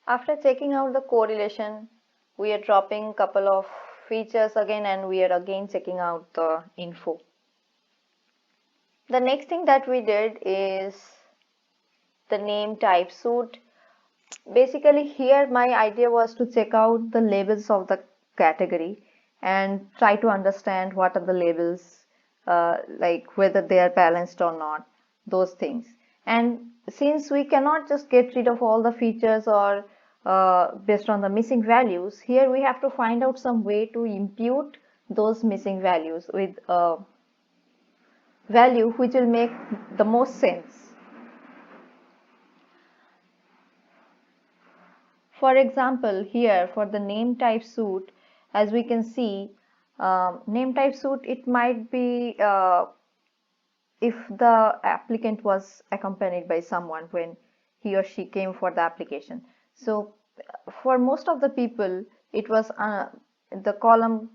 After checking out the correlation, we are dropping couple of features again and we are again checking out the info. The next thing that we did is the name type suit. Basically here my idea was to check out the labels of the category and try to understand what are the labels, like whether they are balanced or not, those things. And since we cannot just get rid of all the features or based on the missing values, here we have to find out some way to impute those missing values with a value which will make the most sense. For example, here for the name type suit, as we can see, name type suit, it might be if the applicant was accompanied by someone when he or she came for the application. So for most of the people, it was the column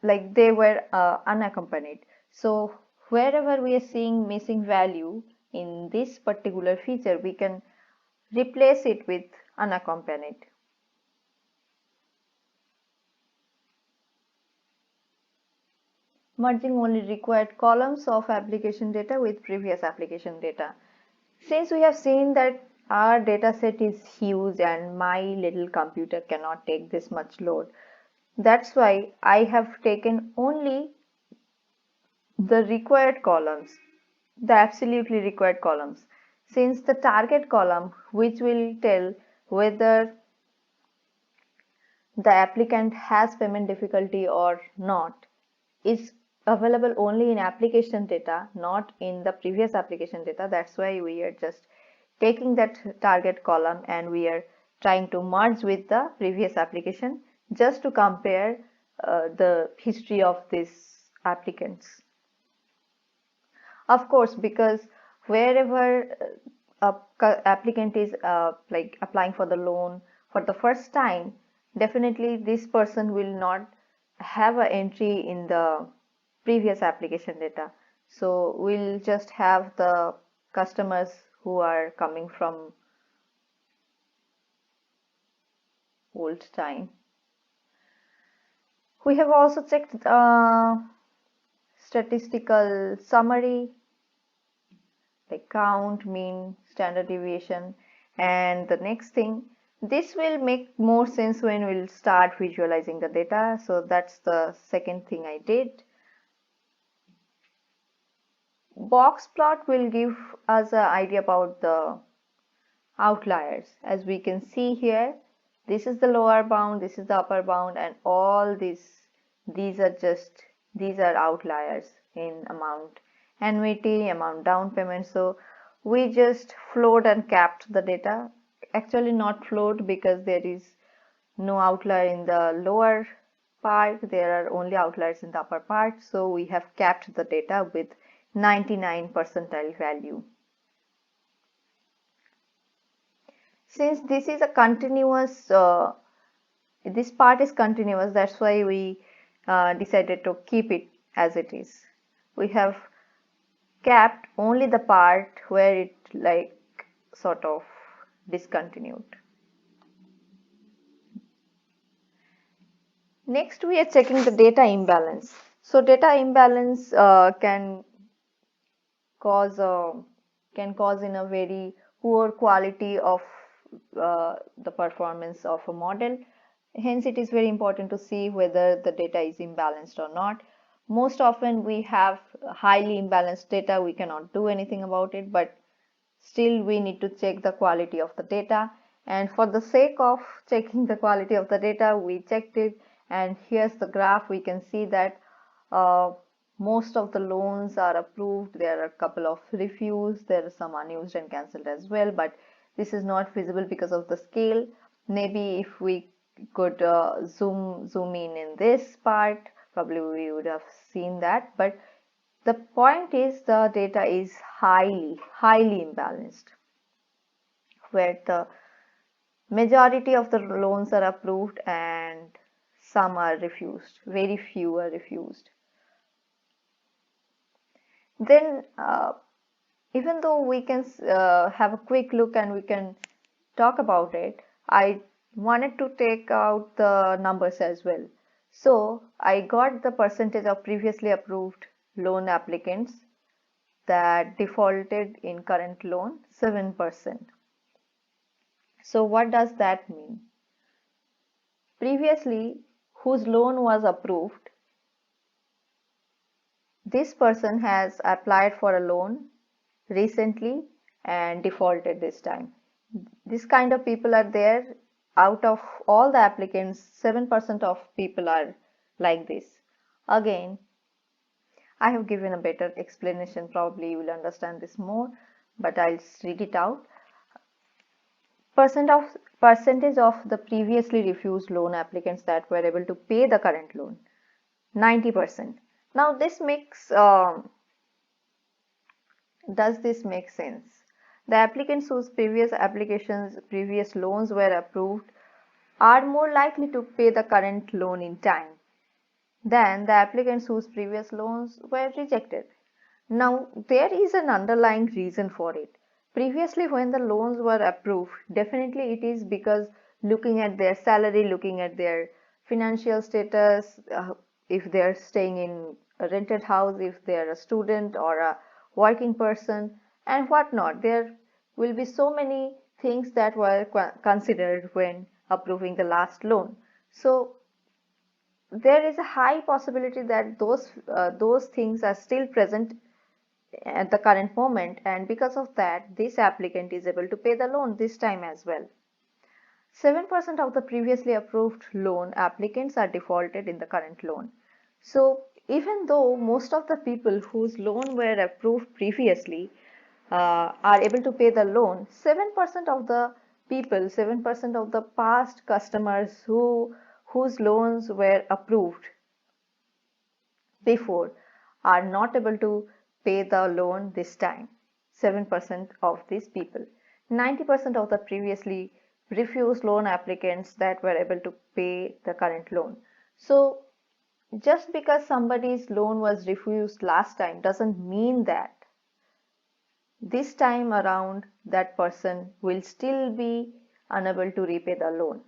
like they were unaccompanied. So wherever we are seeing missing value in this particular feature, we can replace it with unaccompanied. Merging only required columns of application data with previous application data. Since we have seen that our data set is huge and my little computer cannot take this much load, that's why I have taken only the required columns, the absolutely required columns. Since the target column, which will tell whether the applicant has payment difficulty or not, is available only in application data, not in the previous application data. That's why we are just taking that target column and we are trying to merge with the previous application just to compare the history of these applicants. Of course, because wherever a applicant is like applying for the loan for the first time, definitely this person will not have an entry in the previous application data. So we'll just have the customers who are coming from old time. We have also checked statistical summary like count, mean, standard deviation, and the next thing. This will make more sense when we'll start visualizing the data. So that's the second thing I did. Box plot will give us an idea about the outliers. As we can see here, this is the lower bound, this is the upper bound, and all these are outliers in amount annuity, amount down payment. So we just float and capped the data. Actually not float because there is no outlier in the lower part, there are only outliers in the upper part. So we have capped the data with 99 percentile value. Since this is a continuous, this part is continuous, that's why we decided to keep it as it is. We have capped only the part where it like sort of discontinued. Next, we are checking the data imbalance. So data imbalance cause can cause in a very poor quality of the performance of a model. Hence, it is very important to see whether the data is imbalanced or not. Most often we have highly imbalanced data, we cannot do anything about it, but still we need to check the quality of the data. And for the sake of checking the quality of the data, we checked it, and here's the graph. We can see that uh, most of the loans are approved. There are a couple of refused, there are some unused and cancelled as well, but this is not visible because of the scale. Maybe if we could zoom in this part, probably we would have seen that. But the point is the data is highly imbalanced, where the majority of the loans are approved and some are refused, very few are refused. Then even though we can have a quick look and we can talk about it, I wanted to take out the numbers as well. So I got the percentage of previously approved loan applicants that defaulted in current loan, 7%. So what does that mean? Previously, whose loan was approved, this person has applied for a loan recently and defaulted this time. This kind of people are there. Out of all the applicants, 7% of people are like this. Again, I have given a better explanation, probably you will understand this more, but I'll read it out. Percentage of the previously refused loan applicants that were able to pay the current loan, 90%. Now this makes does this make sense? The applicants whose previous loans were approved are more likely to pay the current loan in time than the applicants whose previous loans were rejected. Now, there is an underlying reason for it. Previously, when the loans were approved, definitely it is because looking at their salary, looking at their financial status, if they are staying in a rented house, if they are a student or a working person, and whatnot. There will be so many things that were considered when approving the last loan. So, there is a high possibility that those things are still present at the current moment, and because of that this applicant is able to pay the loan this time as well. 7% of the previously approved loan applicants are defaulted in the current loan. So even though most of the people whose loan were approved previously are able to pay the loan, 7% of the people, 7% of the past customers whose loans were approved before are not able to pay the loan this time. 7% of these people. 90% of the previously refused loan applicants that were able to pay the current loan. So just because somebody's loan was refused last time doesn't mean that this time around that person will still be unable to repay the loan.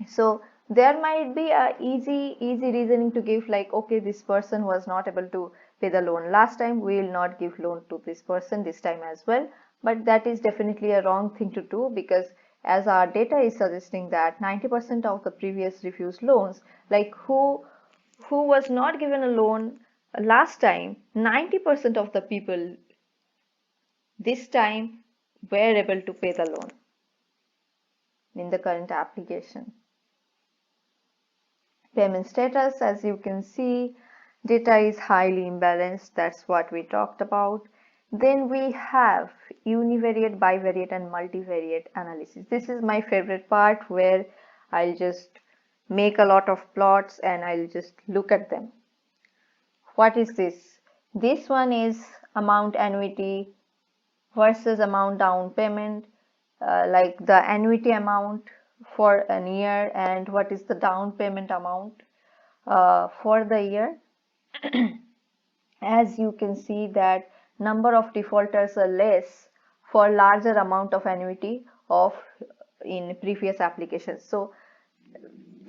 So there might be a easy reasoning to give, like, okay, this person was not able to pay the loan last time, we will not give loan to this person this time as well. But that is definitely a wrong thing to do, because as our data is suggesting that 90% of the previous refused loans, like who was not given a loan last time, 90% of the people this time were able to pay the loan in the current application. Payment status, as you can see, data is highly imbalanced. That's what we talked about. Then we have univariate, bivariate, and multivariate analysis. This is my favorite part, where I'll just make a lot of plots and I'll just look at them. What is this? This one is amount annuity versus amount down payment, like the annuity amount for an year and what is the down payment amount for the year. As you can see that number of defaulters are less for larger amount of annuity of in previous applications. So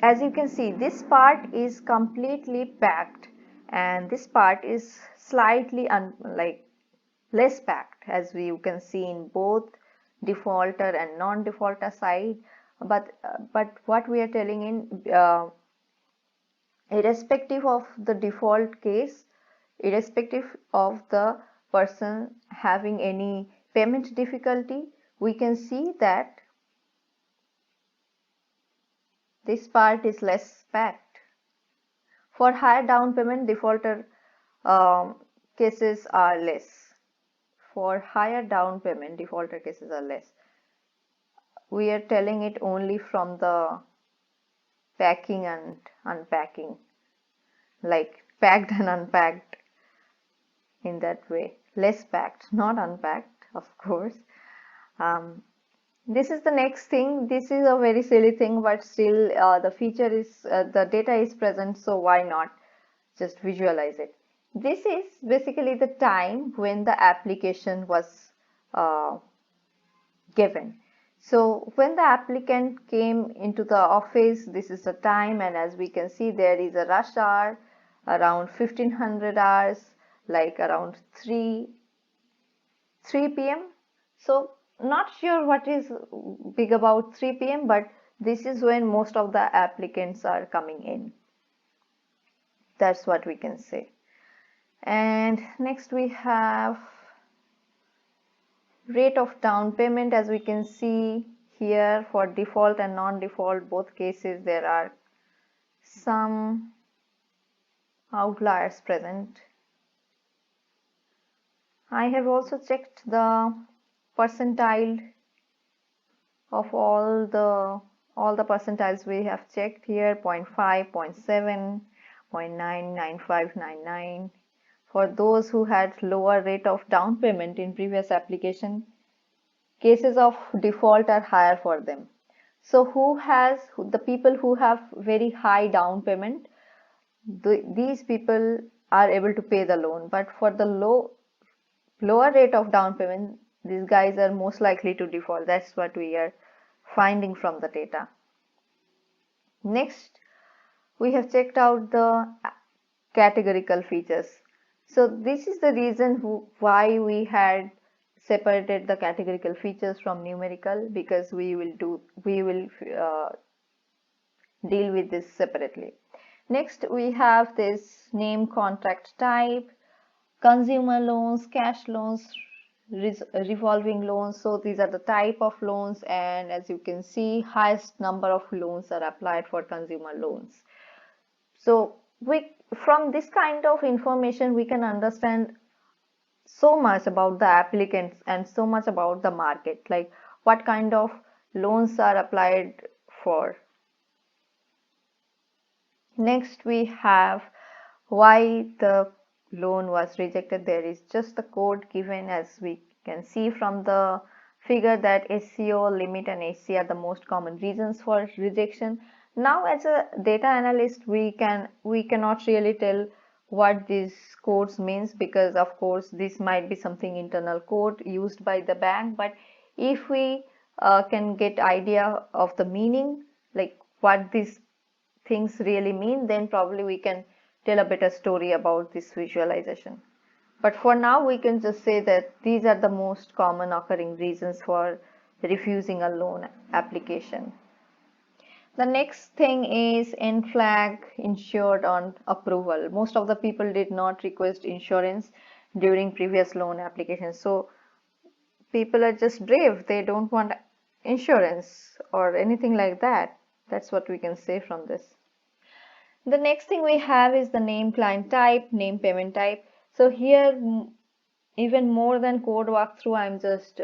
as you can see, this part is completely packed and this part is slightly less packed, as you can see in both defaulter and non-defaulter side. But what we are telling in irrespective of the default case, irrespective of the person having any payment difficulty, we can see that this part is less packed. For higher down payment, defaulter cases are less. For higher down payment, defaulter cases are less. We are telling it only from the packing and unpacking, like packed and unpacked, in that way. Less packed, not unpacked, of course. This is the next thing. This is a very silly thing, but still the feature is the data is present, so why not just visualize it. This is basically the time when the application was given. So when the applicant came into the office, this is the time, and as we can see, there is a rush hour around 1500 hours, like around 3 p.m. So not sure what is big about 3 p.m., but this is when most of the applicants are coming in. That's what we can say. And next we have rate of down payment. As we can see here, for default and non-default both cases, there are some outliers present. I have also checked the percentile of all the percentiles we have checked here: 0.5, 0.7, 0.9, 9599. For those who had lower rate of down payment in previous application, cases of default are higher for them. So the people who have very high down payment, these people are able to pay the loan, but for the lower rate of down payment, these guys are most likely to default. That's what we are finding from the data. Next, we have checked out the categorical features. So this is the reason why we had separated the categorical features from numerical, because we will deal with this separately. Next, we have this name, contract type, consumer loans, cash loans, revolving loans. So these are the type of loans, and as you can see, highest number of loans are applied for consumer loans. So from this kind of information we can understand so much about the applicants and so much about the market, like what kind of loans are applied for. Next, we have why the loan was rejected. There is just the code given, as we can see from the figure, that SCO, limit and HC are the most common reasons for rejection. Now, as a data analyst, we cannot really tell what these codes means, because of course this might be something internal code used by the bank. But if we can get idea of the meaning, like what these things really mean, then probably we can tell a better story about this visualization. But for now, we can just say that these are the most common occurring reasons for refusing a loan application. The next thing is NFLAG, insured on approval. Most of the people did not request insurance during previous loan applications. So people are just brave. They don't want insurance or anything like that. That's what we can say from this. The next thing we have is the name client type, name payment type. So here, even more than code walkthrough, I'm just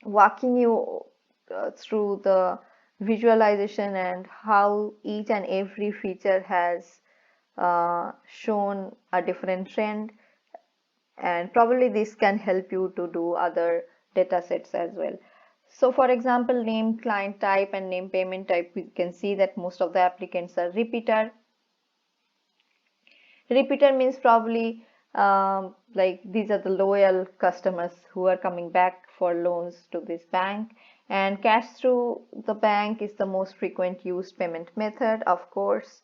walking you through the visualization and how each and every feature has shown a different trend, and probably this can help you to do other data sets as well. So for example, name client type and name payment type, we can see that most of the applicants are repeater. Repeater means probably like these are the loyal customers who are coming back for loans to this bank. And cash through the bank is the most frequent used payment method. Of course,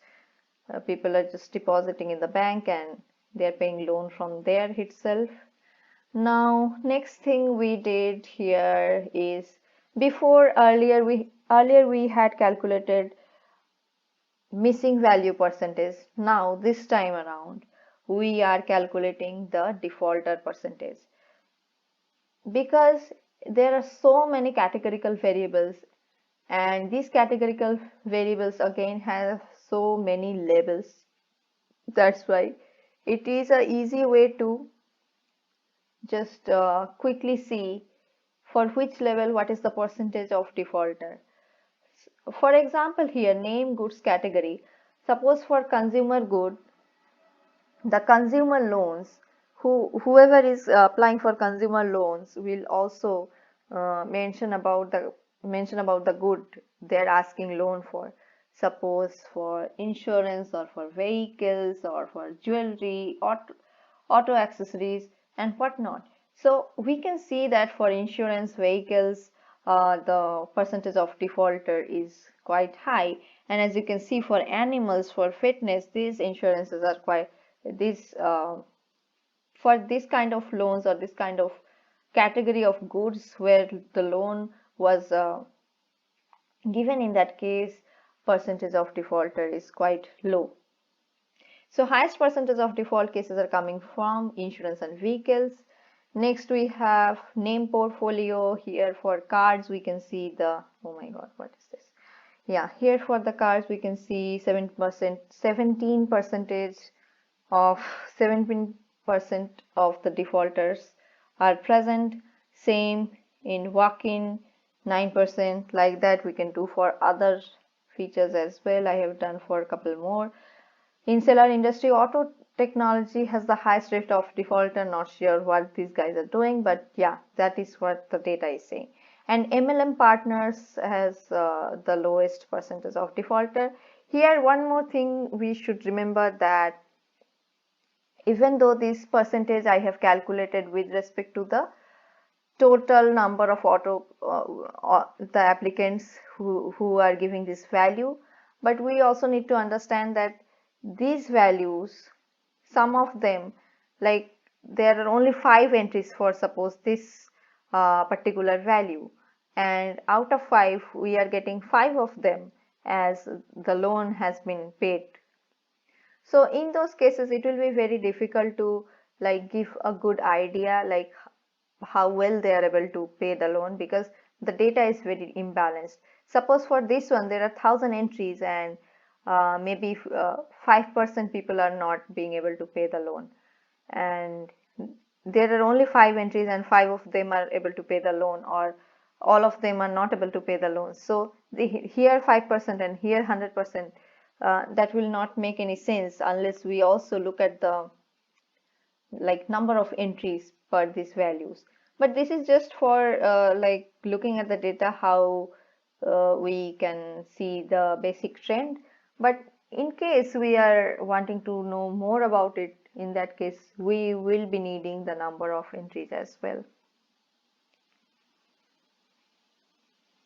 people are just depositing in the bank and they're paying loan from there itself. Now, next thing we did here is, earlier we had calculated missing value percentage. Now this time around we are calculating the defaulter percentage, because there are so many categorical variables, and these categorical variables again have so many labels. That's why it is an easy way to just quickly see for which level what is the percentage of defaulter. For example, here name goods category. Suppose for consumer good, the consumer loans, whoever is applying for consumer loans will also mention about the good they're asking loan for. Suppose for insurance or for vehicles or for jewelry, auto accessories and whatnot. So we can see that for insurance vehicles, the percentage of defaulter is quite high. And as you can see, for animals, for fitness, these insurances are quite, these for this kind of loans or this kind of category of goods where the loan was given, in that case, percentage of defaulter is quite low. So highest percentage of default cases are coming from insurance and vehicles. Next we have name portfolio. Here for cards we can see the, oh my god, what is this? Yeah, here for the cards we can see 7%, 17 percentage of 17% of the defaulters are present. Same in walk-in, 9%. Like that we can do for other features as well. I have done for a couple more. In seller industry, auto technology has the highest rate of defaulter. Not sure what these guys are doing, but yeah, that is what the data is saying. And MLM partners has the lowest percentage of defaulter. Here, one more thing we should remember, that even though this percentage I have calculated with respect to the total number of the applicants who are giving this value, but we also need to understand that these values, some of them, like there are only 5 entries for suppose this particular value, and out of 5 we are getting 5 of them as the loan has been paid. So in those cases it will be very difficult to like give a good idea like how well they are able to pay the loan, because the data is very imbalanced. Suppose for this one there are 1,000 entries, and maybe 5% people are not being able to pay the loan, and there are only 5 entries and 5 of them are able to pay the loan, or all of them are not able to pay the loan. So here 5% and here 100%, that will not make any sense unless we also look at the like number of entries per these values. But this is just for like looking at the data, how we can see the basic trend. But in case we are wanting to know more about it, in that case we will be needing the number of entries as well,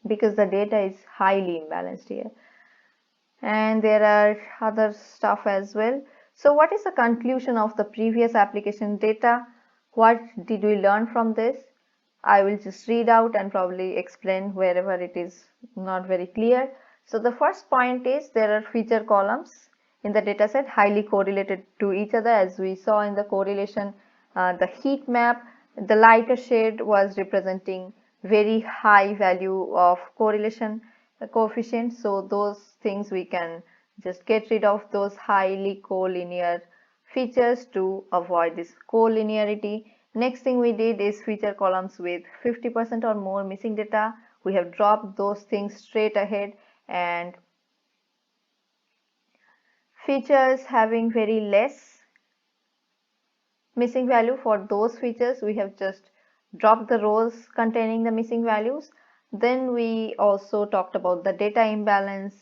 because the data is highly imbalanced here. And there are other stuff as well. So what is the conclusion of the previous application data? What did we learn from this? I will just read out and probably explain wherever it is not very clear. So the first point is there are feature columns in the dataset highly correlated to each other. As we saw in the correlation, the heat map, the lighter shade was representing very high value of correlation coefficient. So those things we can just get rid of those highly collinear features to avoid this collinearity. Next thing we did is feature columns with 50% or more missing data. We have dropped those things straight ahead, and features having very less missing value, for those features we have just dropped the rows containing the missing values. Then we also talked about the data imbalance,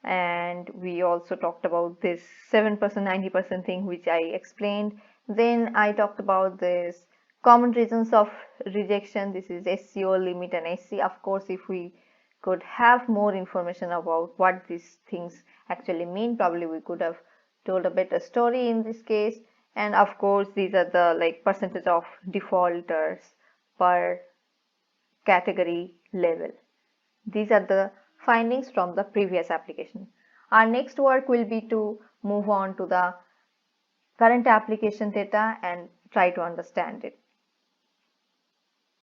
and we also talked about this 7% 90% thing which I explained. Then I talked about this common reasons of rejection. This is SCO, limit, and SC. Of course, if we could have more information about what these things actually mean, probably we could have told a better story in this case. And of course these are the like percentage of defaulters per category level. These are the findings from the previous application. Our next work will be to move on to the current application data and try to understand it.